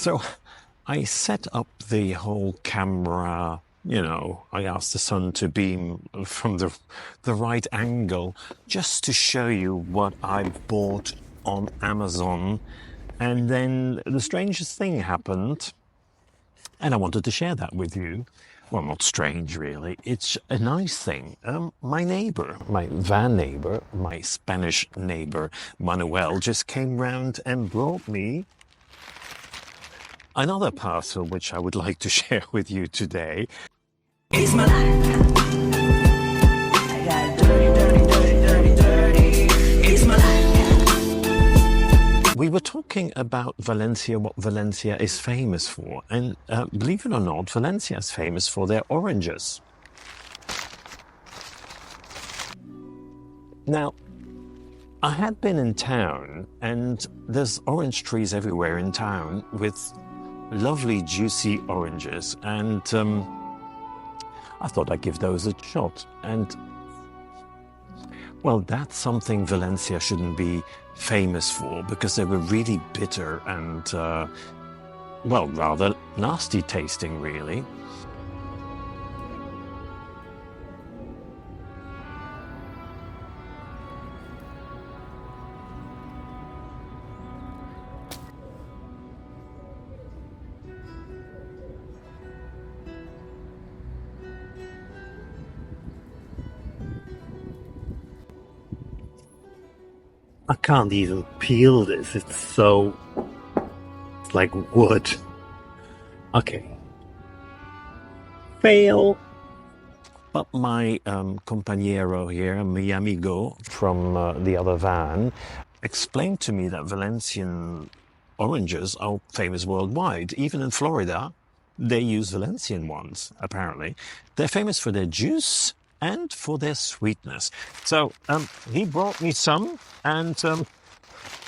So I set up the whole camera, I asked the sun to beam from the right angle just to show you what I bought on Amazon. And then the strangest thing happened, and I wanted to share that with you. Well, not strange, really. It's a nice thing. My neighbor, my van neighbor, my Spanish neighbor, Manuel, just came round and brought me another parcel, which I would like to share with you today. It's my life. I got dirty. It's my life. We were talking about Valencia, what Valencia is famous for. And believe it or not, Valencia is famous for their oranges. Now, I had been in town, and there's orange trees everywhere in town with lovely juicy oranges, and I thought I'd give those a shot. And well, that's something Valencia shouldn't be famous for, because they were really bitter and well, rather nasty tasting, really. I can't even peel this. It's like wood. Okay. Fail. But my compañero here, mi amigo from the other van, explained to me that Valencian oranges are famous worldwide. Even in Florida, they use Valencian ones, apparently. They're famous for their juice and for their sweetness. So he brought me some, and well,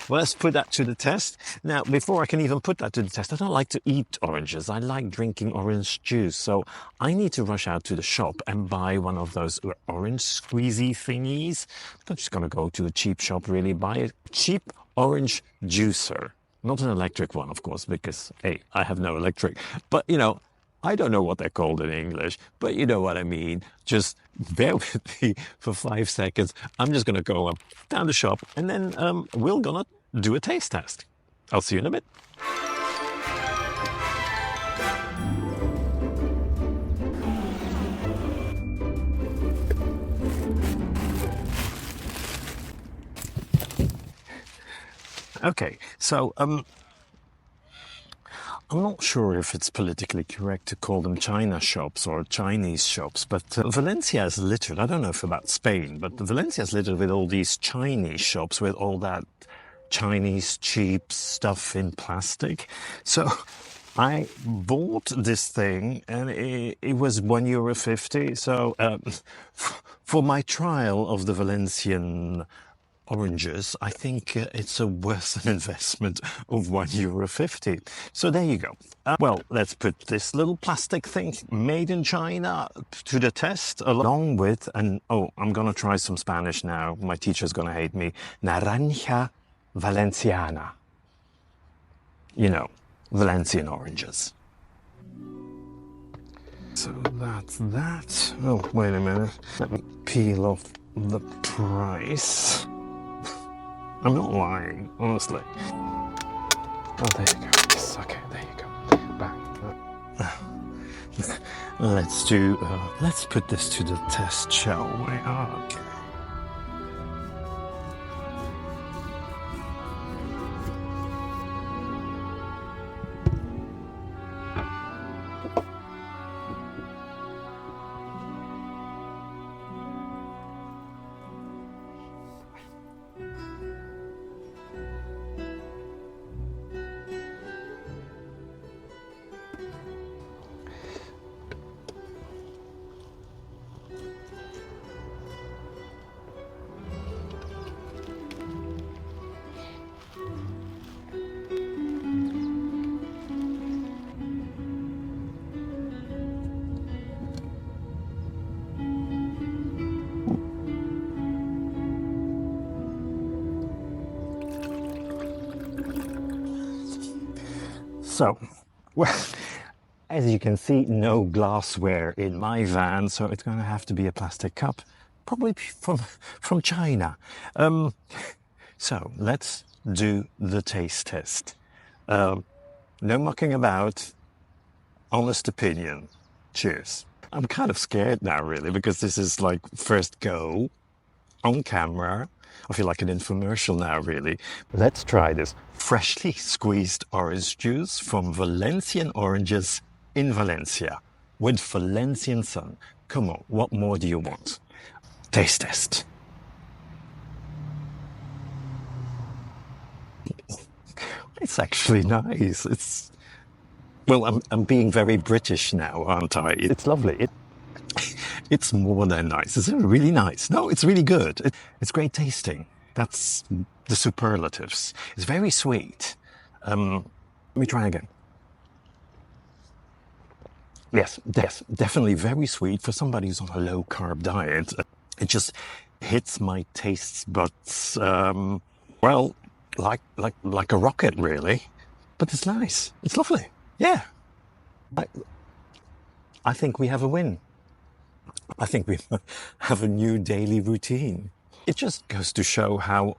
let's put that to the test. Now, before I can even put that to the test, I don't like to eat oranges. I like drinking orange juice. So I need to rush out to the shop and buy one of those orange squeezy thingies. I'm just going to go to a cheap shop, really, buy a cheap orange juicer. Not an electric one, of course, because, hey, I have no electric. But, I don't know what they're called in English, but you know what I mean. Just bear with me for 5 seconds. I'm just going to go down the shop, and then we're going to do a taste test. I'll see you in a bit. Okay, so I'm not sure if it's politically correct to call them China shops or Chinese shops, but Valencia is littered. I don't know if about Spain, but Valencia is littered with all these Chinese shops with all that Chinese cheap stuff in plastic. So I bought this thing, and it was €1.50. So for my trial of the Valencian oranges, I think it's a worth an investment of €1.50. So there you go. Well, let's put this little plastic thing made in China to the test, along with, and oh, I'm gonna try some Spanish now. My teacher's gonna hate me. Naranja Valenciana. Valencian oranges. So that's that. Oh, wait a minute. Let me peel off the price. I'm not lying, honestly. Oh, there you go. Yes, okay, there you go. Back. Let's put this to the test, shall we? Okay. So, well, as you can see, no glassware in my van, so it's going to have to be a plastic cup, probably from China. So let's do the taste test. No mucking about, honest opinion. Cheers. I'm kind of scared now, really, because this is like first go on camera. I feel like an infomercial now, really. Let's try this. Freshly squeezed orange juice from Valencian oranges in Valencia with Valencian sun. Come on, what more do you want? Taste test. It's actually nice. Well, I'm being very British now, aren't I? It's lovely. It's more than nice. It's really nice. No, it's really good. It's great tasting. That's the superlatives. It's very sweet. Let me try again. Yes, definitely very sweet for somebody who's on a low carb diet. It just hits my taste buds, well, like a rocket, really. But it's nice. It's lovely. Yeah. I think we have a win. I think we have a new daily routine. It just goes to show how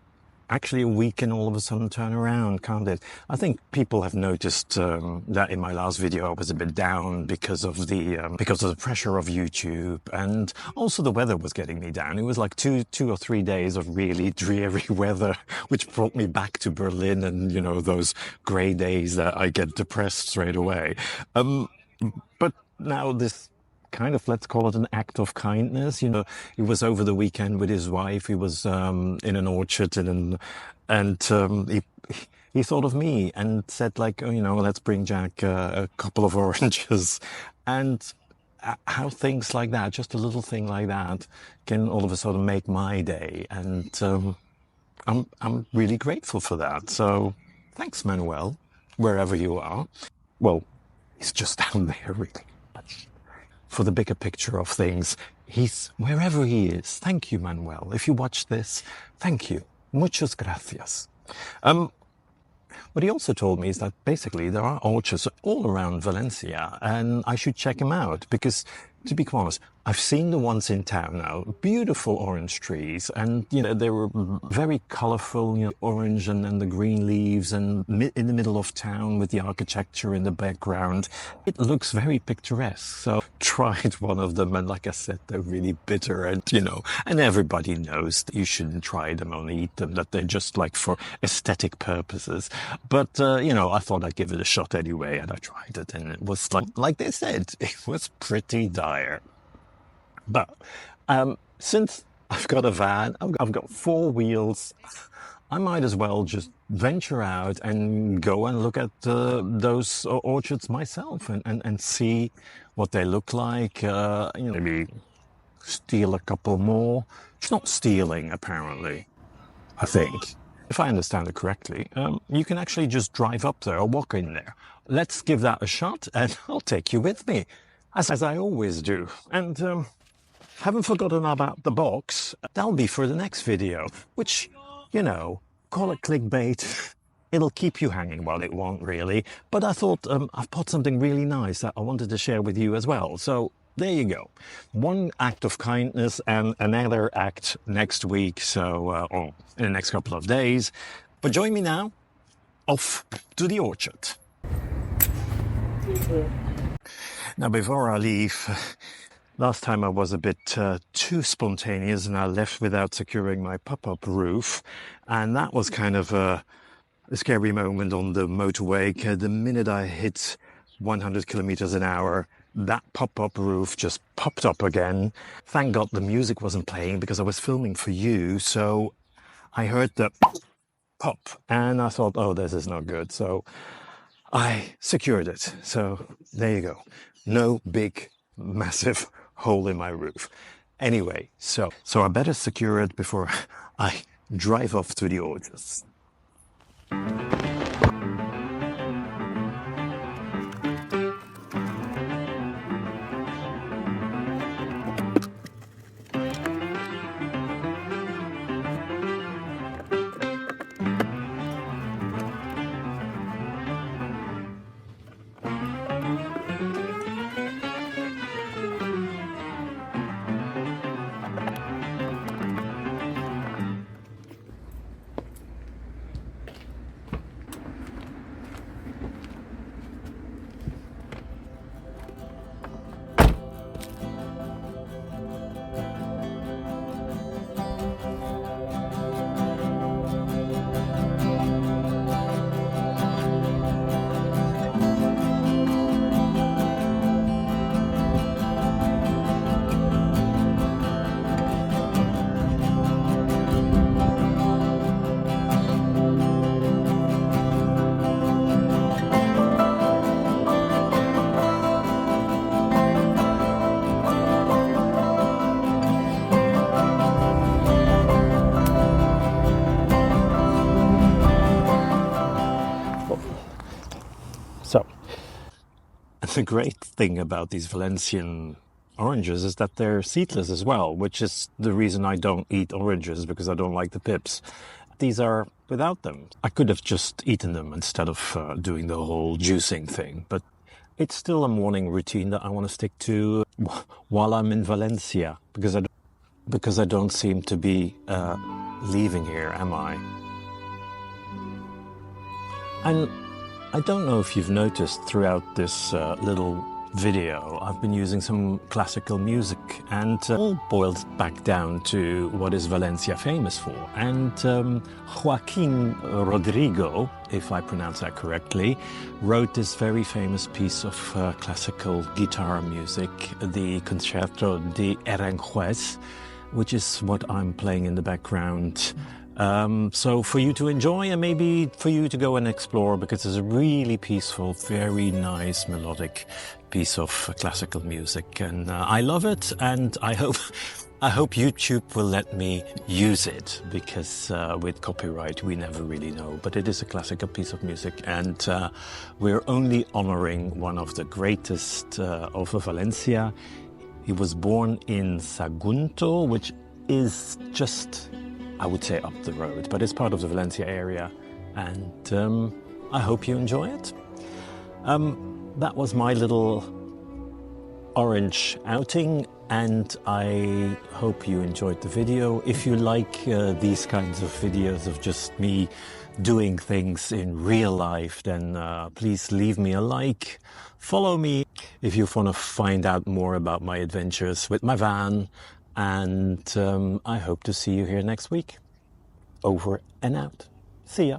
actually a week can all of a sudden turn around, can't it? I think people have noticed that in my last video I was a bit down because of the pressure of YouTube, and also the weather was getting me down. It was like two or 3 days of really dreary weather, which brought me back to Berlin, and you know, those grey days that I get depressed straight away. But now this kind of, let's call it an act of kindness. You know, he was over the weekend with his wife. He was in an orchard and he thought of me and said like, oh, you know, let's bring Jack a couple of oranges. And how things like that, just a little thing like that, can all of a sudden make my day. And I'm really grateful for that. So thanks, Manuel, wherever you are. Well, he's just down there, really. For the bigger picture of things, he's wherever he is. Thank you, Manuel. If you watch this, thank you. Muchas gracias. What he also told me is that basically there are orchards all around Valencia and I should check them out because, to be quite honest, I've seen the ones in town now, beautiful orange trees, and you know, they were very colourful, you know, orange and the green leaves, and in the middle of town with the architecture in the background. It looks very picturesque. So tried one of them, and like I said, they're really bitter, and you know, and everybody knows that you shouldn't try them, only eat them, that they're just like for aesthetic purposes. But you know, I thought I'd give it a shot anyway, and I tried it, and it was like they said, it was pretty dire. But since I've got a van, I've got 4 wheels, I might as well just venture out and go and look at those orchards myself and see what they look like. You know, maybe steal a couple more. It's not stealing, apparently, I think. If I understand it correctly, you can actually just drive up there or walk in there. Let's give that a shot, and I'll take you with me, as I always do. And haven't forgotten about the box. That'll be for the next video, which, you know, call it clickbait. It'll keep you hanging. Well, it won't really. But I thought I've put something really nice that I wanted to share with you as well. So there you go. One act of kindness and another act next week. So, or in the next couple of days. But join me now. Off to the orchard. Now, before I leave, last time I was a bit too spontaneous and I left without securing my pop-up roof. And that was kind of a scary moment on the motorway. The minute I hit 100 kilometers an hour, that pop-up roof just popped up again. Thank God the music wasn't playing because I was filming for you. So I heard the pop and I thought, oh, this is not good. So I secured it. So there you go. No big, massive hole in my roof. Anyway, so I better secure it before I drive off to the orchards. the great thing about these Valencian oranges is that they're seedless as well, which is the reason I don't eat oranges, because I don't like the pips. These are without them. I could have just eaten them instead of doing the whole juicing thing, but it's still a morning routine that I want to stick to while I'm in Valencia, because I don't seem to be leaving here, am I? And I don't know if you've noticed throughout this little video, I've been using some classical music, and all boils back down to what is Valencia famous for. And Joaquin Rodrigo, if I pronounce that correctly, wrote this very famous piece of classical guitar music, the Concerto de Aranjuez, which is what I'm playing in the background. So for you to enjoy, and maybe for you to go and explore, because it's a really peaceful, very nice melodic piece of classical music, and I love it, and I hope YouTube will let me use it, because with copyright we never really know. But it is a classical piece of music, and we're only honoring one of the greatest of Valencia. He was born in Sagunto, which is just, I would say, up the road, but it's part of the Valencia area, and I hope you enjoy it. That was my little orange outing, and I hope you enjoyed the video. If you like these kinds of videos of just me doing things in real life, then please leave me a like. Follow me if you want to find out more about my adventures with my van, and I hope to see you here next week. Over and out. See ya.